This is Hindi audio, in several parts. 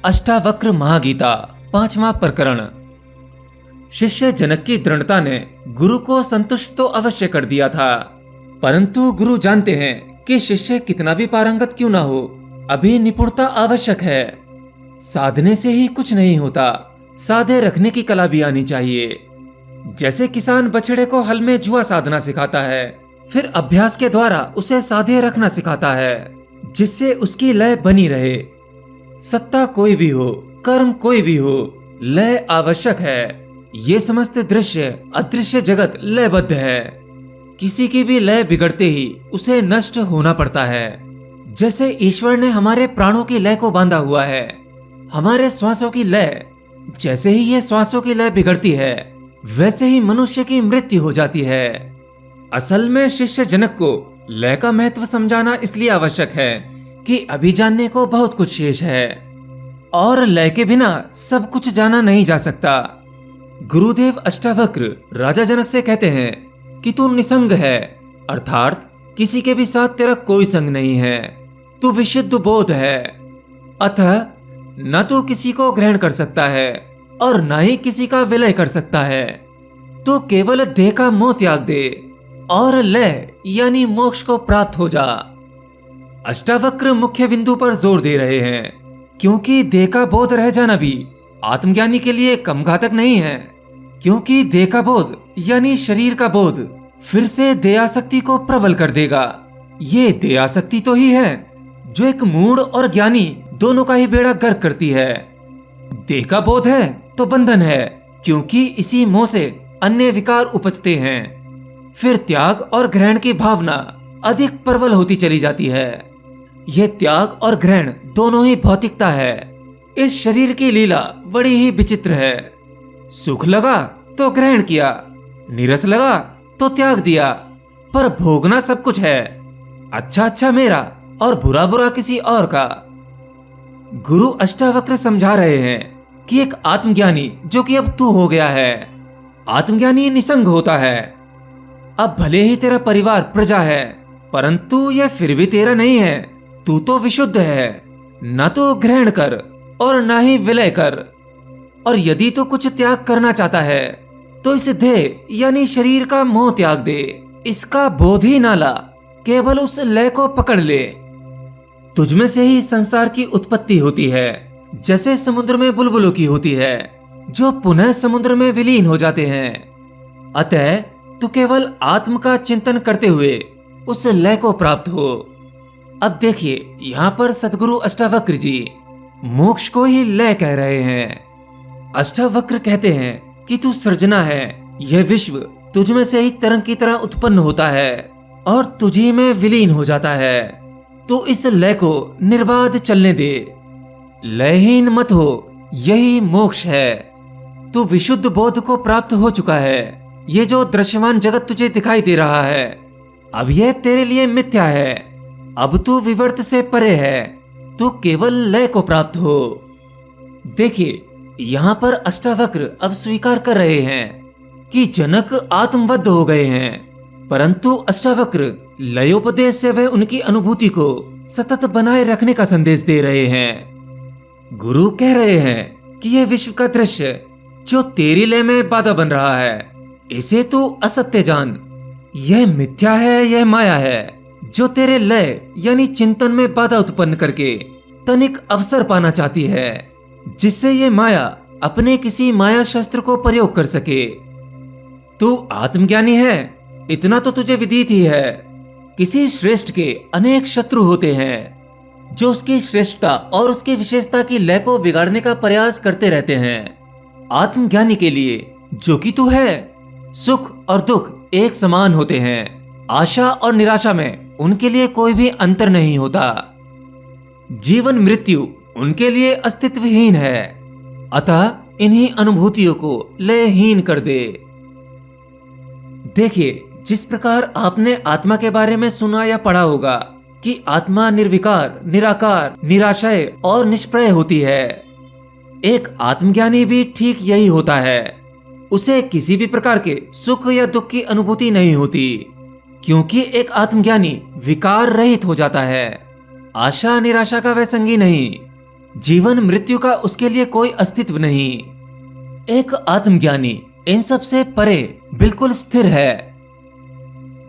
अष्टावक्र महागीता, 5वां प्रकरण। शिष्य जनक की दृढ़ता ने गुरु को संतुष्ट तो अवश्य कर दिया था, परंतु गुरु जानते हैं कि शिष्य कितना भी पारंगत क्यों ना हो, अभी निपुणता आवश्यक है। साधने से ही कुछ नहीं होता, साधे रखने की कला भी आनी चाहिए। जैसे किसान बछड़े को हल में जुआ साधना सिखाता है, फिर अभ्यास के द्वारा उसे साधे रखना सिखाता है, जिससे उसकी लय बनी रहे। सत्ता कोई भी हो, कर्म कोई भी हो, लय आवश्यक है। ये समस्त दृश्य अदृश्य जगत लयबद्ध है। किसी की भी लय बिगड़ते ही उसे नष्ट होना पड़ता है। जैसे ईश्वर ने हमारे प्राणों की लय को बांधा हुआ है, हमारे श्वासों की लय, जैसे ही ये श्वासों की लय बिगड़ती है, वैसे ही मनुष्य की मृत्यु हो जाती है। असल में शिष्य जनक को लय का महत्व समझाना इसलिए आवश्यक है कि अभी जानने को बहुत कुछ शेष है और लय के बिना सब कुछ जाना नहीं जा सकता। गुरुदेव अष्टावक्र राजा जनक से कहते हैं कि तू निसंग है, अर्थात किसी के भी साथ तेरा कोई संग नहीं है। तू विशुद्ध बोध है, अतः न तू किसी को ग्रहण कर सकता है और न ही किसी का विलय कर सकता है। तू केवल देह का मोह त्याग दे और लय यानी मोक्ष को प्राप्त हो जा। अष्टावक्र मुख्य बिंदु पर जोर दे रहे हैं, क्योंकि देह का बोध रह जाना भी आत्मज्ञानी के लिए कम घातक नहीं है। क्योंकि देह का बोध यानी शरीर का बोध फिर से देहासक्ति को प्रबल कर देगा। ये देहासक्ति तो ही है जो एक मूढ़ और ज्ञानी दोनों का ही बेड़ा गर्क करती है। देह का बोध है तो बंधन है, क्योंकि इसी मोह से अन्य विकार उपजते हैं। फिर त्याग और ग्रहण की भावना अधिक प्रबल होती चली जाती है। यह त्याग और ग्रहण दोनों ही भौतिकता है। इस शरीर की लीला बड़ी ही विचित्र है। सुख लगा तो ग्रहण किया, नीरस लगा तो त्याग दिया, पर भोगना सब कुछ है। अच्छा अच्छा मेरा और बुरा बुरा किसी और का। गुरु अष्टावक्र समझा रहे हैं कि एक आत्मज्ञानी जो कि अब तू हो गया है, आत्मज्ञानी निसंग होता है। अब भले ही तेरा परिवार प्रजा है, परंतु यह फिर भी तेरा नहीं है। तू तो विशुद्ध है। न तो ग्रहण कर और न ही विलय कर। और यदि तू कुछ त्याग करना चाहता है तो इस देह यानी शरीर का मोह त्याग दे। इसका बोध ही ना ला, केवल उस लय को पकड़ ले। तुझमें से ही संसार की उत्पत्ति होती है, जैसे समुद्र में बुलबुलों की होती है, जो पुनः समुद्र में विलीन हो जाते हैं। अतः तू केवल आत्म का चिंतन करते हुए उस लय को प्राप्त हो। अब देखिए, यहाँ पर सदगुरु अष्टावक्र जी मोक्ष को ही लय कह रहे हैं। अष्टावक्र कहते हैं कि तू सृजना है। यह विश्व तुझ में से ही तरंग की तरह उत्पन्न होता है और तुझी में विलीन हो जाता है। तो इस लय को निर्बाध चलने दे, लयहीन मत हो, यही मोक्ष है। तू विशुद्ध बोध को प्राप्त हो चुका है। ये जो दृश्यमान जगत तुझे दिखाई दे रहा है, अब यह तेरे लिए मिथ्या है। अब तू विवर्त से परे है, तू केवल लय को प्राप्त हो। देखिए, यहाँ पर अष्टावक्र अब स्वीकार कर रहे हैं कि जनक आत्मबद्ध हो गए हैं, परंतु अष्टावक्र लयोपदेश से वह उनकी अनुभूति को सतत बनाए रखने का संदेश दे रहे हैं। गुरु कह रहे हैं कि यह विश्व का दृश्य जो तेरी लय में बाधा बन रहा है, इसे तू असत्य जान। यह मिथ्या है, यह माया है जो तेरे लय यानी चिंतन में बाधा उत्पन्न करके तनिक अवसर पाना चाहती है, जिससे ये माया अपने किसी माया शस्त्र को प्रयोग कर सके। तू आत्मज्ञानी है, इतना तो तुझे विदित ही है। किसी श्रेष्ठ के अनेक शत्रु होते हैं जो उसकी श्रेष्ठता और उसकी विशेषता की लय को बिगाड़ने का प्रयास करते रहते हैं। आत्मज्ञानी के लिए जो कि तू है, सुख और दुख एक समान होते हैं। आशा और निराशा में उनके लिए कोई भी अंतर नहीं होता। जीवन मृत्यु उनके लिए अस्तित्वहीन है। अतः इन्हीं अनुभूतियों को लयहीन कर दे। देखिए, जिस प्रकार आपने आत्मा के बारे में सुना या पढ़ा होगा कि आत्मा निर्विकार, निराकार, निराशय और निष्प्रय होती है, एक आत्मज्ञानी भी ठीक यही होता है। उसे किसी भी प्रकार के सुख या दुख की अनुभूति नहीं होती, क्योंकि एक आत्मज्ञानी विकार रहित हो जाता है। आशा निराशा का वह संगी नहीं। जीवन मृत्यु का उसके लिए कोई अस्तित्व नहीं। एक आत्मज्ञानी इन सब से परे बिल्कुल स्थिर है।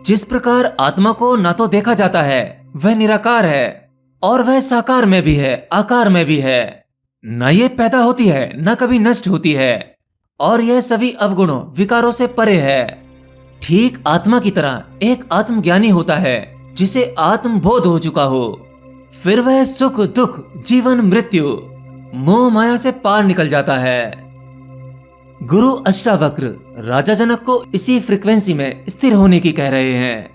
जिस प्रकार आत्मा को ना तो देखा जाता है, वह निराकार है, और वह साकार में भी है, आकार में भी है। न ये पैदा होती है, न कभी नष्ट होती है, और यह सभी अवगुणों विकारों से परे है। ठीक आत्मा की तरह एक आत्मज्ञानी होता है जिसे आत्मबोध हो चुका हो। फिर वह सुख दुख जीवन मृत्यु मोह माया से पार निकल जाता है। गुरु अष्टावक्र राजा जनक को इसी फ्रीक्वेंसी में स्थिर होने की कह रहे हैं,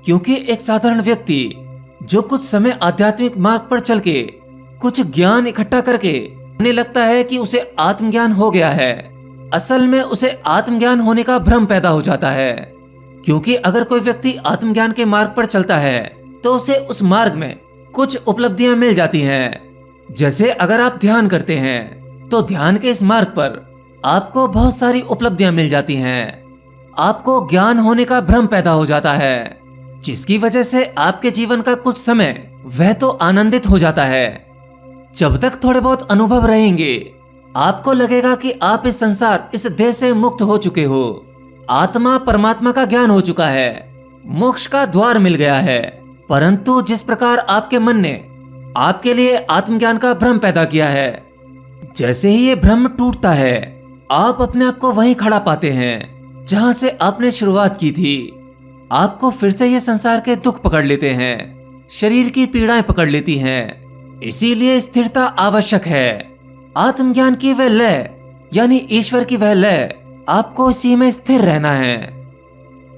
क्योंकि एक साधारण व्यक्ति जो कुछ समय आध्यात्मिक मार्ग पर चल के कुछ ज्ञान इकट्ठा करके उन्हें लगता है कि उसे आत्मज्ञान हो गया है, असल में उसे आत्मज्ञान होने का भ्रम पैदा हो जाता है। क्योंकि अगर कोई व्यक्ति आत्मज्ञान के मार्ग पर चलता है तो उसे उस मार्ग में कुछ उपलब्धियां मिल जाती हैं। जैसे अगर आप ध्यान करते हैं तो ध्यान के इस मार्ग पर आपको बहुत सारी उपलब्धियां मिल जाती हैं। आपको ज्ञान होने का भ्रम पैदा हो जाता है, जिसकी वजह से आपके जीवन का कुछ समय वह तो आनंदित हो जाता है। जब तक थोड़े बहुत अनुभव रहेंगे आपको लगेगा कि आप इस संसार, इस देह से मुक्त हो चुके हो। आत्मा परमात्मा का ज्ञान हो चुका है, मोक्ष का द्वार मिल गया है। परंतु जिस प्रकार आपके मन ने आपके लिए आत्मज्ञान का भ्रम पैदा किया है, जैसे ही ये भ्रम टूटता है आप अपने आप को वहीं खड़ा पाते हैं जहां से आपने शुरुआत की थी। आपको फिर से ये संसार के दुख पकड़ लेते हैं, शरीर की पीड़ाएं पकड़ लेती हैं। इसीलिए स्थिरता आवश्यक है। आत्मज्ञान की वह लय यानी ईश्वर की वह लय, आपको इसी में स्थिर रहना है।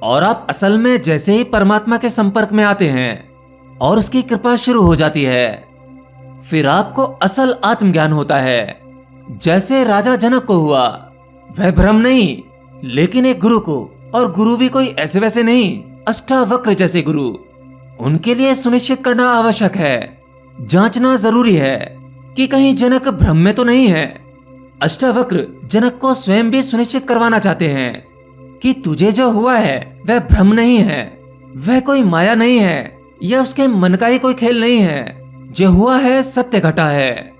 और आप असल में जैसे ही परमात्मा के संपर्क में आते हैं और उसकी कृपा शुरू हो जाती है, फिर आपको असल आत्मज्ञान होता है। जैसे राजा जनक को हुआ, वह भ्रम नहीं लेकिन एक गुरु को, और गुरु भी कोई ऐसे वैसे नहीं, अष्टावक्र जैसे गुरु। उनके लिए सुनिश्चित करना आवश्यक है, जांचना जरूरी है कि कहीं जनक भ्रम में तो नहीं है। अष्टावक्र जनक को स्वयं भी सुनिश्चित करवाना चाहते हैं कि तुझे जो हुआ है वह भ्रम नहीं है, वह कोई माया नहीं है, यह उसके मन का ही कोई खेल नहीं है। जो हुआ है सत्य घटा है।